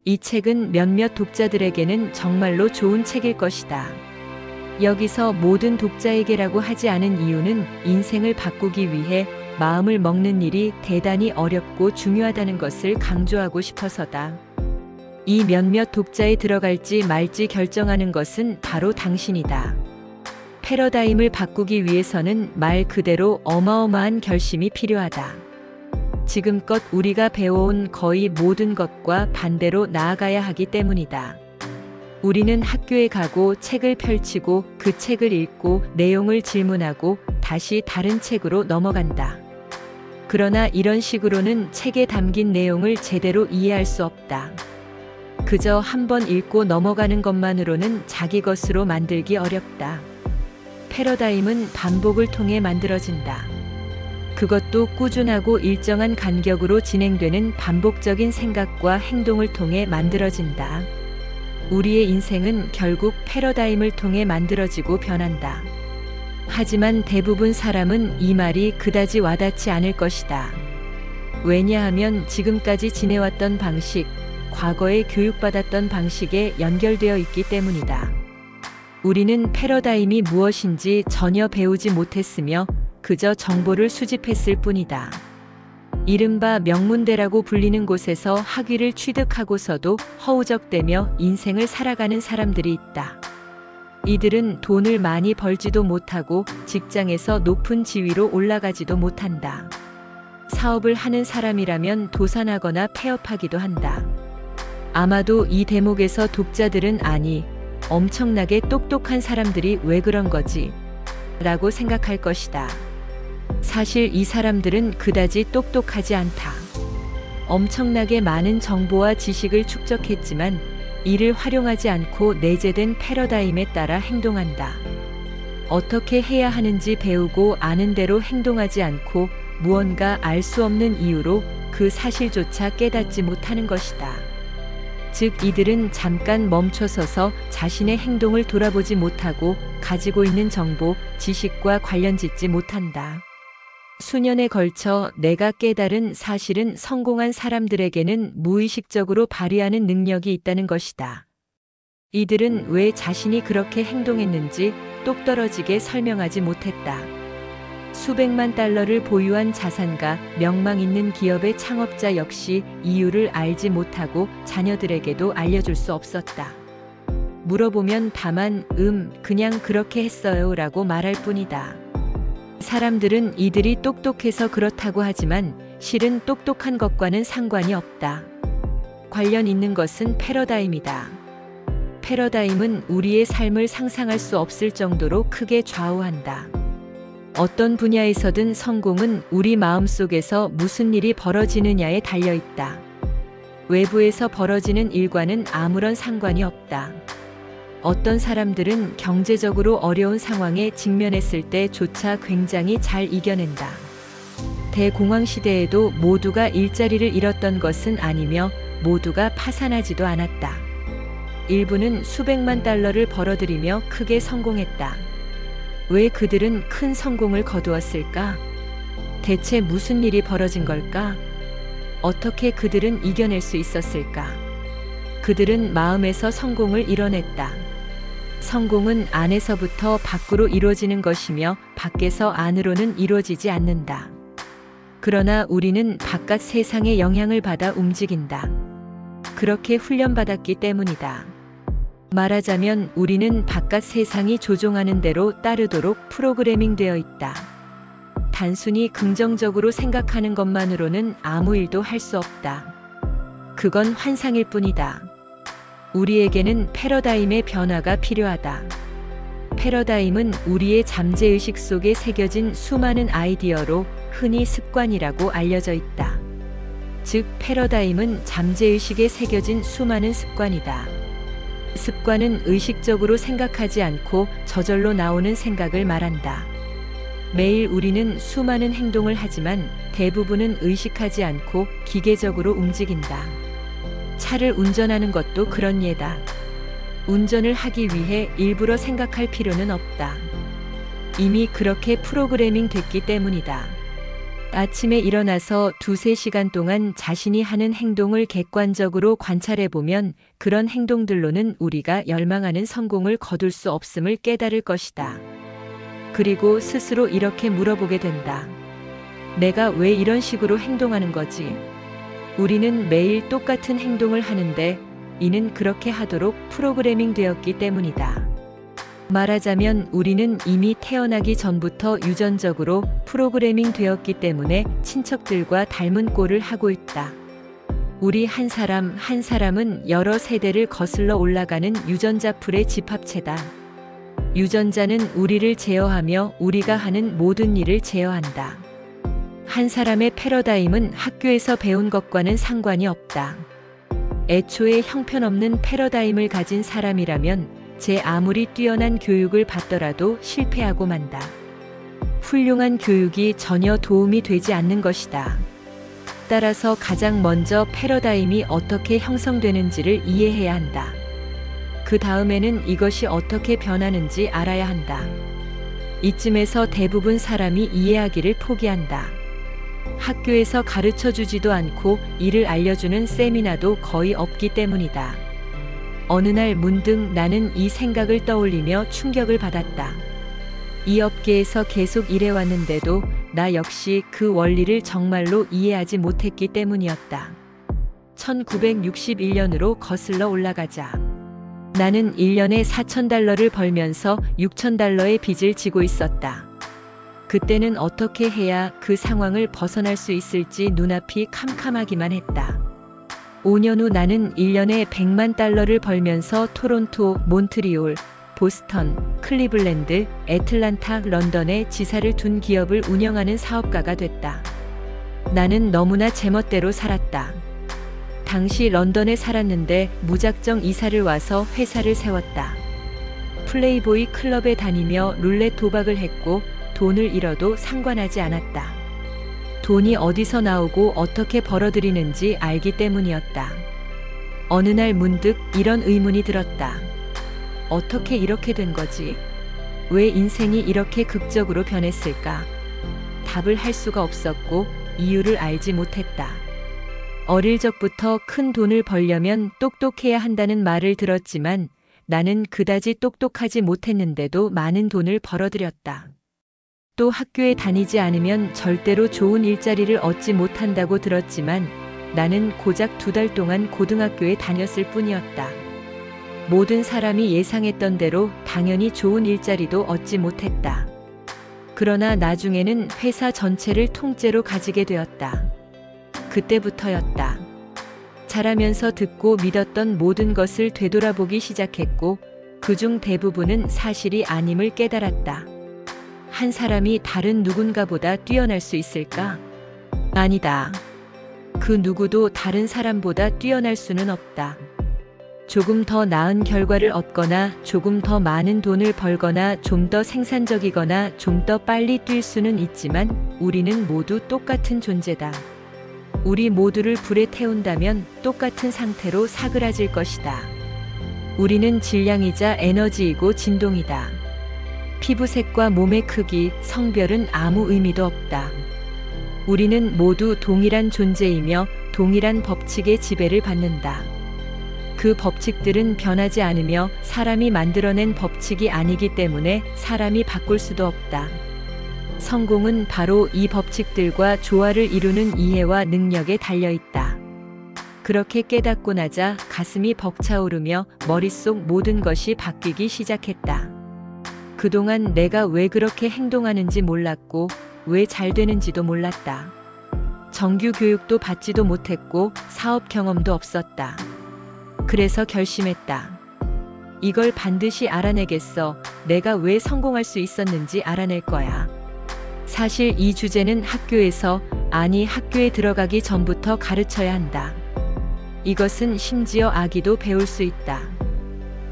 이 책은 몇몇 독자들에게는 정말로 좋은 책일 것이다. 여기서 모든 독자에게라고 하지 않은 이유는 인생을 바꾸기 위해 마음을 먹는 일이 대단히 어렵고 중요하다는 것을 강조하고 싶어서다. 이 몇몇 독자에 들어갈지 말지 결정하는 것은 바로 당신이다. 패러다임을 바꾸기 위해서는 말 그대로 어마어마한 결심이 필요하다. 지금껏 우리가 배워온 거의 모든 것과 반대로 나아가야 하기 때문이다. 우리는 학교에 가고 책을 펼치고 그 책을 읽고 내용을 질문하고 다시 다른 책으로 넘어간다. 그러나 이런 식으로는 책에 담긴 내용을 제대로 이해할 수 없다. 그저 한번 읽고 넘어가는 것만으로는 자기 것으로 만들기 어렵다. 패러다임은 반복을 통해 만들어진다. 그것도 꾸준하고 일정한 간격으로 진행되는 반복적인 생각과 행동을 통해 만들어진다. 우리의 인생은 결국 패러다임을 통해 만들어지고 변한다. 하지만 대부분 사람은 이 말이 그다지 와닿지 않을 것이다. 왜냐하면 지금까지 지내왔던 방식, 과거에 교육받았던 방식에 연결되어 있기 때문이다. 우리는 패러다임이 무엇인지 전혀 배우지 못했으며 그저 정보를 수집했을 뿐이다. 이른바 명문대라고 불리는 곳에서 학위를 취득하고서도 허우적대며 인생을 살아가는 사람들이 있다. 이들은 돈을 많이 벌지도 못하고 직장에서 높은 지위로 올라가지도 못한다. 사업을 하는 사람이라면 도산하거나 폐업하기도 한다. 아마도 이 대목에서 독자들은 아니, 엄청나게 똑똑한 사람들이 왜 그런 거지? 라고 생각할 것이다. 사실 이 사람들은 그다지 똑똑하지 않다. 엄청나게 많은 정보와 지식을 축적했지만 이를 활용하지 않고 내재된 패러다임에 따라 행동한다. 어떻게 해야 하는지 배우고 아는 대로 행동하지 않고 무언가 알 수 없는 이유로 그 사실조차 깨닫지 못하는 것이다. 즉 이들은 잠깐 멈춰서서 자신의 행동을 돌아보지 못하고 가지고 있는 정보, 지식과 관련짓지 못한다. 수년에 걸쳐 내가 깨달은 사실은 성공한 사람들에게는 무의식적으로 발휘하는 능력이 있다는 것이다. 이들은 왜 자신이 그렇게 행동했는지 똑떨어지게 설명하지 못했다. 수백만 달러를 보유한 자산가, 명망 있는 기업의 창업자 역시 이유를 알지 못하고 자녀들에게도 알려줄 수 없었다. 물어보면 다만 그냥 그렇게 했어요 라고 말할 뿐이다. 사람들은 이들이 똑똑해서 그렇다고 하지만 실은 똑똑한 것과는 상관이 없다. 관련 있는 것은 패러다임이다. 패러다임은 우리의 삶을 상상할 수 없을 정도로 크게 좌우한다. 어떤 분야에서든 성공은 우리 마음속에서 무슨 일이 벌어지느냐에 달려있다. 외부에서 벌어지는 일과는 아무런 상관이 없다. 어떤 사람들은 경제적으로 어려운 상황에 직면했을 때조차 굉장히 잘 이겨낸다. 대공황 시대에도 모두가 일자리를 잃었던 것은 아니며 모두가 파산하지도 않았다. 일부는 수백만 달러를 벌어들이며 크게 성공했다. 왜 그들은 큰 성공을 거두었을까? 대체 무슨 일이 벌어진 걸까? 어떻게 그들은 이겨낼 수 있었을까? 그들은 마음에서 성공을 이뤄냈다. 성공은 안에서부터 밖으로 이루어지는 것이며 밖에서 안으로는 이루어지지 않는다. 그러나 우리는 바깥 세상의 영향을 받아 움직인다. 그렇게 훈련받았기 때문이다. 말하자면 우리는 바깥 세상이 조종하는 대로 따르도록 프로그래밍 되어 있다. 단순히 긍정적으로 생각하는 것만으로는 아무 일도 할 수 없다. 그건 환상일 뿐이다. 우리에게는 패러다임의 변화가 필요하다. 패러다임은 우리의 잠재의식 속에 새겨진 수많은 아이디어로 흔히 습관이라고 알려져 있다. 즉, 패러다임은 잠재의식에 새겨진 수많은 습관이다. 습관은 의식적으로 생각하지 않고 저절로 나오는 생각을 말한다. 매일 우리는 수많은 행동을 하지만 대부분은 의식하지 않고 기계적으로 움직인다. 차를 운전하는 것도 그런 예다. 운전을 하기 위해 일부러 생각할 필요는 없다. 이미 그렇게 프로그래밍 됐기 때문이다. 아침에 일어나서 2~3시간 동안 자신이 하는 행동을 객관적으로 관찰해보면 그런 행동들로는 우리가 열망하는 성공을 거둘 수 없음을 깨달을 것이다. 그리고 스스로 이렇게 물어보게 된다. 내가 왜 이런 식으로 행동하는 거지? 우리는 매일 똑같은 행동을 하는데 이는 그렇게 하도록 프로그래밍 되었기 때문이다. 말하자면 우리는 이미 태어나기 전부터 유전적으로 프로그래밍 되었기 때문에 친척들과 닮은 꼴을 하고 있다. 우리 한 사람 한 사람은 여러 세대를 거슬러 올라가는 유전자 풀의 집합체다. 유전자는 우리를 제어하며 우리가 하는 모든 일을 제어한다. 한 사람의 패러다임은 학교에서 배운 것과는 상관이 없다. 애초에 형편없는 패러다임을 가진 사람이라면 제 아무리 뛰어난 교육을 받더라도 실패하고 만다. 훌륭한 교육이 전혀 도움이 되지 않는 것이다. 따라서 가장 먼저 패러다임이 어떻게 형성되는지를 이해해야 한다. 그 다음에는 이것이 어떻게 변하는지 알아야 한다. 이쯤에서 대부분 사람이 이해하기를 포기한다. 학교에서 가르쳐 주지도 않고 이를 알려주는 세미나도 거의 없기 때문이다. 어느 날 문득 나는 이 생각을 떠올리며 충격을 받았다. 이 업계에서 계속 일해왔는데도 나 역시 그 원리를 정말로 이해하지 못했기 때문이었다. 1961년으로 거슬러 올라가자. 나는 1년에 $4,000를 벌면서 $6,000의 빚을 지고 있었다. 그때는 어떻게 해야 그 상황을 벗어날 수 있을지 눈앞이 캄캄하기만 했다. 5년 후 나는 1년에 $1,000,000를 벌면서 토론토, 몬트리올, 보스턴, 클리블랜드, 애틀란타, 런던에 지사를 둔 기업을 운영하는 사업가가 됐다. 나는 너무나 제멋대로 살았다. 당시 런던에 살았는데 무작정 이사를 와서 회사를 세웠다. 플레이보이 클럽에 다니며 룰렛 도박을 했고 돈을 잃어도 상관하지 않았다. 돈이 어디서 나오고 어떻게 벌어들이는지 알기 때문이었다. 어느 날 문득 이런 의문이 들었다. 어떻게 이렇게 된 거지? 왜 인생이 이렇게 극적으로 변했을까? 답을 할 수가 없었고 이유를 알지 못했다. 어릴 적부터 큰 돈을 벌려면 똑똑해야 한다는 말을 들었지만 나는 그다지 똑똑하지 못했는데도 많은 돈을 벌어들였다. 또 학교에 다니지 않으면 절대로 좋은 일자리를 얻지 못한다고 들었지만 나는 고작 2달 동안 고등학교에 다녔을 뿐이었다. 모든 사람이 예상했던 대로 당연히 좋은 일자리도 얻지 못했다. 그러나 나중에는 회사 전체를 통째로 가지게 되었다. 그때부터였다. 자라면서 듣고 믿었던 모든 것을 되돌아보기 시작했고 그중 대부분은 사실이 아님을 깨달았다. 한 사람이 다른 누군가보다 뛰어날 수 있을까? 아니다. 그 누구도 다른 사람보다 뛰어날 수는 없다. 조금 더 나은 결과를 얻거나 조금 더 많은 돈을 벌거나 좀 더 생산적이거나 좀 더 빨리 뛸 수는 있지만 우리는 모두 똑같은 존재다. 우리 모두를 불에 태운다면 똑같은 상태로 사그라질 것이다. 우리는 질량이자 에너지이고 진동이다. 피부색과 몸의 크기, 성별은 아무 의미도 없다. 우리는 모두 동일한 존재이며 동일한 법칙의 지배를 받는다. 그 법칙들은 변하지 않으며 사람이 만들어낸 법칙이 아니기 때문에 사람이 바꿀 수도 없다. 성공은 바로 이 법칙들과 조화를 이루는 이해와 능력에 달려있다. 그렇게 깨닫고 나자 가슴이 벅차오르며 머릿속 모든 것이 바뀌기 시작했다. 그동안 내가 왜 그렇게 행동하는지 몰랐고 왜 잘 되는지도 몰랐다. 정규 교육도 받지도 못했고 사업 경험도 없었다. 그래서 결심했다. 이걸 반드시 알아내겠어. 내가 왜 성공할 수 있었는지 알아낼 거야. 사실 이 주제는 학교에 들어가기 전부터 가르쳐야 한다. 이것은 심지어 아기도 배울 수 있다.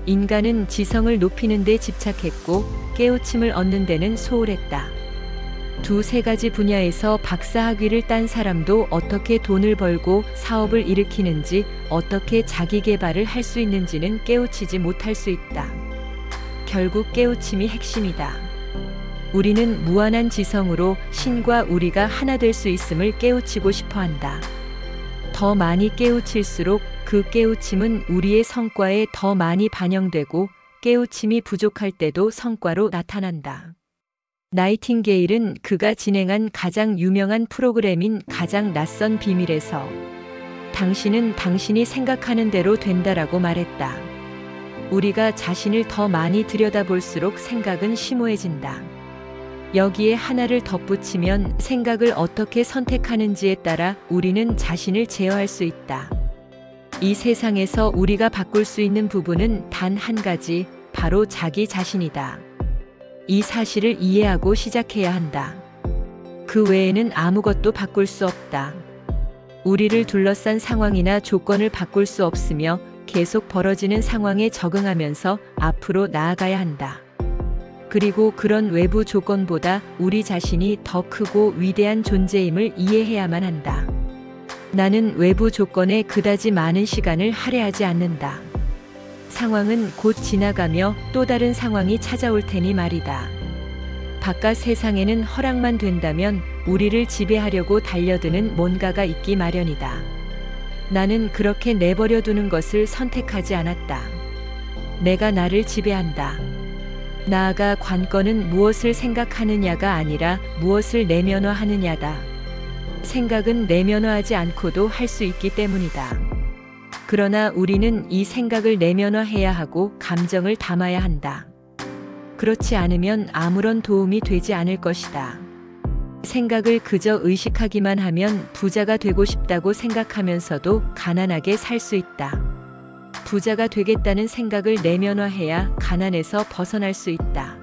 인간은 지성을 높이는 데 집착했고 깨우침을 얻는 데는 소홀했다. 2~3가지 분야에서 박사학위를 딴 사람도 어떻게 돈을 벌고 사업을 일으키는지, 어떻게 자기 개발을 할 수 있는지는 깨우치지 못할 수 있다. 결국 깨우침이 핵심이다. 우리는 무한한 지성으로 신과 우리가 하나 될 수 있음을 깨우치고 싶어 한다. 더 많이 깨우칠수록 그 깨우침은 우리의 성과에 더 많이 반영되고 깨우침이 부족할 때도 성과로 나타난다. 나이팅게일은 그가 진행한 가장 유명한 프로그램인 가장 낯선 비밀에서 당신은 당신이 생각하는 대로 된다라고 말했다. 우리가 자신을 더 많이 들여다볼수록 생각은 심오해진다. 여기에 하나를 덧붙이면 생각을 어떻게 선택하는지에 따라 우리는 자신을 제어할 수 있다. 이 세상에서 우리가 바꿀 수 있는 부분은 단 한 가지, 바로 자기 자신이다. 이 사실을 이해하고 시작해야 한다. 그 외에는 아무것도 바꿀 수 없다. 우리를 둘러싼 상황이나 조건을 바꿀 수 없으며 계속 벌어지는 상황에 적응하면서 앞으로 나아가야 한다. 그리고 그런 외부 조건보다 우리 자신이 더 크고 위대한 존재임을 이해해야만 한다. 나는 외부 조건에 그다지 많은 시간을 할애하지 않는다. 상황은 곧 지나가며 또 다른 상황이 찾아올 테니 말이다. 바깥 세상에는 허락만 된다면 우리를 지배하려고 달려드는 뭔가가 있기 마련이다. 나는 그렇게 내버려 두는 것을 선택하지 않았다. 내가 나를 지배한다. 나아가 관건은 무엇을 생각하느냐가 아니라 무엇을 내면화하느냐다. 생각은 내면화하지 않고도 할 수 있기 때문이다. 그러나 우리는 이 생각을 내면화해야 하고 감정을 담아야 한다. 그렇지 않으면 아무런 도움이 되지 않을 것이다. 생각을 그저 의식하기만 하면 부자가 되고 싶다고 생각하면서도 가난하게 살 수 있다. 부자가 되겠다는 생각을 내면화해야 가난에서 벗어날 수 있다.